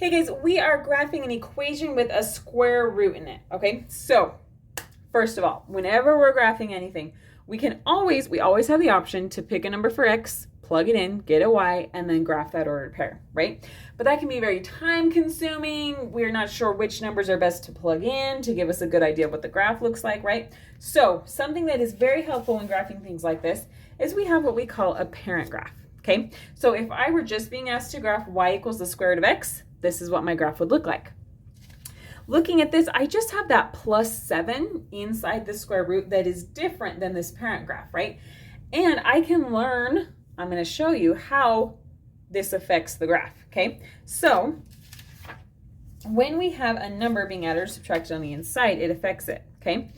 Hey guys, we are graphing an equation with a square root in it, okay? So, first of all, whenever we're graphing anything, we always have the option to pick a number for x, plug it in, get a y, and then graph that ordered pair, right? But that can be very time consuming. We're not sure which numbers are best to plug in to give us a good idea of what the graph looks like, right? So, something that is very helpful when graphing things like this is we have what we call a parent graph, okay? So if I were just being asked to graph y equals the square root of x, this is what my graph would look like. Looking at this, I just have that +7 inside the square root that is different than this parent graph, right? And I can learn, I'm going to show you how this affects the graph, okay? So when we have a number being added or subtracted on the inside, it affects it, okay?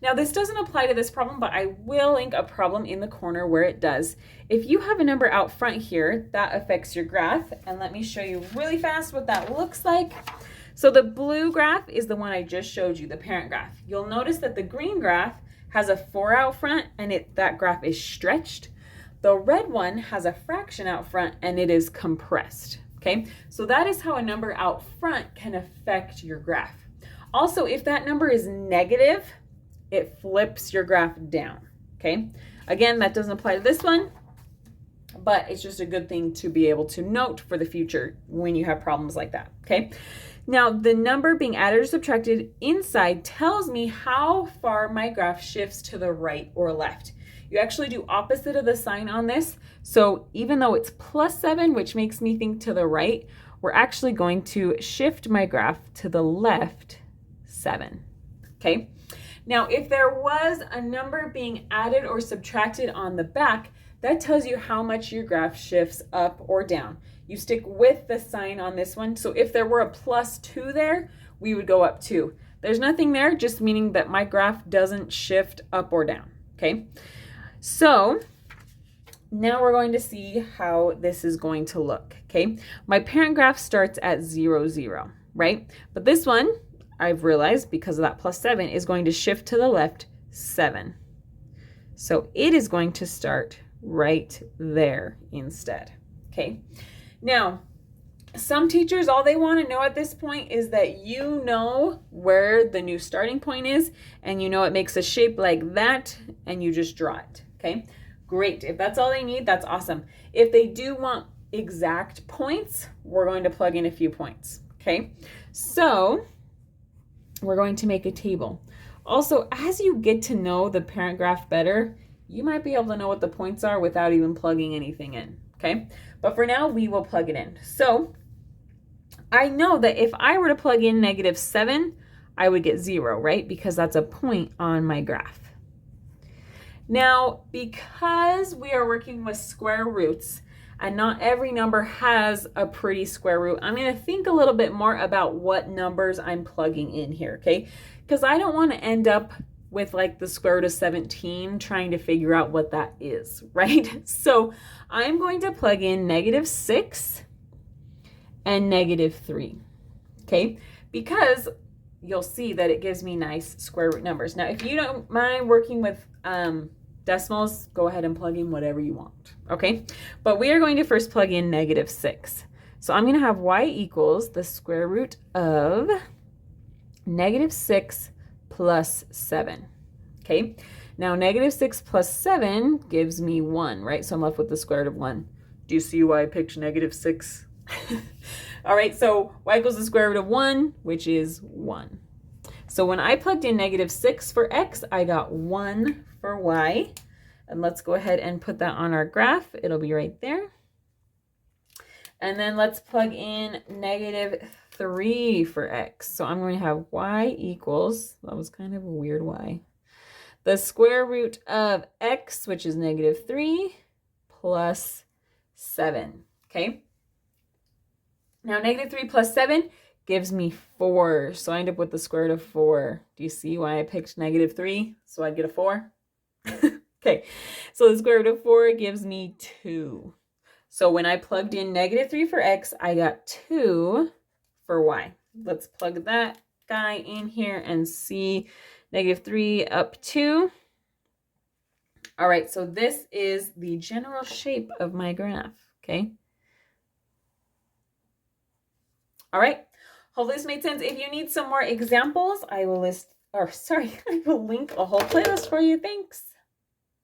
Now this doesn't apply to this problem, but I will link a problem in the corner where it does. If you have a number out front here, that affects your graph. And let me show you really fast what that looks like. So the blue graph is the one I just showed you, the parent graph. You'll notice that the green graph has a 4 out front and that graph is stretched. The red one has a fraction out front and it is compressed, okay? So that is how a number out front can affect your graph. Also, if that number is negative, it flips your graph down, okay? Again, that doesn't apply to this one, but it's just a good thing to be able to note for the future when you have problems like that, okay? Now, the number being added or subtracted inside tells me how far my graph shifts to the right or left. You actually do opposite of the sign on this. So even though it's +7, which makes me think to the right, we're actually going to shift my graph to the left 7, okay? Now, if there was a number being added or subtracted on the back, that tells you how much your graph shifts up or down. You stick with the sign on this one. So if there were a +2 there, we would go up 2. There's nothing there, just meaning that my graph doesn't shift up or down, okay? So now we're going to see how this is going to look, okay? My parent graph starts at 0, 0, right? But this one, I've realized because of that +7 is going to shift to the left 7. So it is going to start right there instead, okay? Now, some teachers, all they want to know at this point is that you know where the new starting point is and you know it makes a shape like that and you just draw it, okay? Great. If that's all they need, that's awesome. If they do want exact points, we're going to plug in a few points, okay? So we're going to make a table. Also, as you get to know the parent graph better, you might be able to know what the points are without even plugging anything in, okay? But for now, we will plug it in. So I know that if I were to plug in -7, I would get 0, right? Because that's a point on my graph. Now, because we are working with square roots, and not every number has a pretty square root, I'm going to think a little bit more about what numbers I'm plugging in here, okay? Because I don't want to end up with like the square root of 17 trying to figure out what that is, right? So I'm going to plug in -6 and -3, okay? Because you'll see that it gives me nice square root numbers. Now, if you don't mind working with decimals, go ahead and plug in whatever you want, okay? But we are going to first plug in -6. So I'm going to have y equals the square root of -6 plus 7, okay? Now, -6 plus 7 gives me 1, right? So I'm left with the square root of 1. Do you see why I picked -6? All right, so y equals the square root of 1, which is 1. So when I plugged in -6 for x, I got 1 for y. And let's go ahead and put that on our graph. It'll be right there. And then let's plug in -3 for x. So I'm going to have y equals, that was kind of a weird y, the square root of x, which is -3, plus 7, okay? Now, -3 plus 7 gives me 4. So I end up with the square root of 4. Do you see why I picked -3? So I'd get a 4. Okay, so the square root of 4 gives me 2. So when I plugged in -3 for x, I got 2 for y. Let's plug that guy in here and see -3 up 2. All right, so this is the general shape of my graph, okay? All right. Hopefully this made sense. If you need some more examples, I will link a whole playlist for you. Thanks.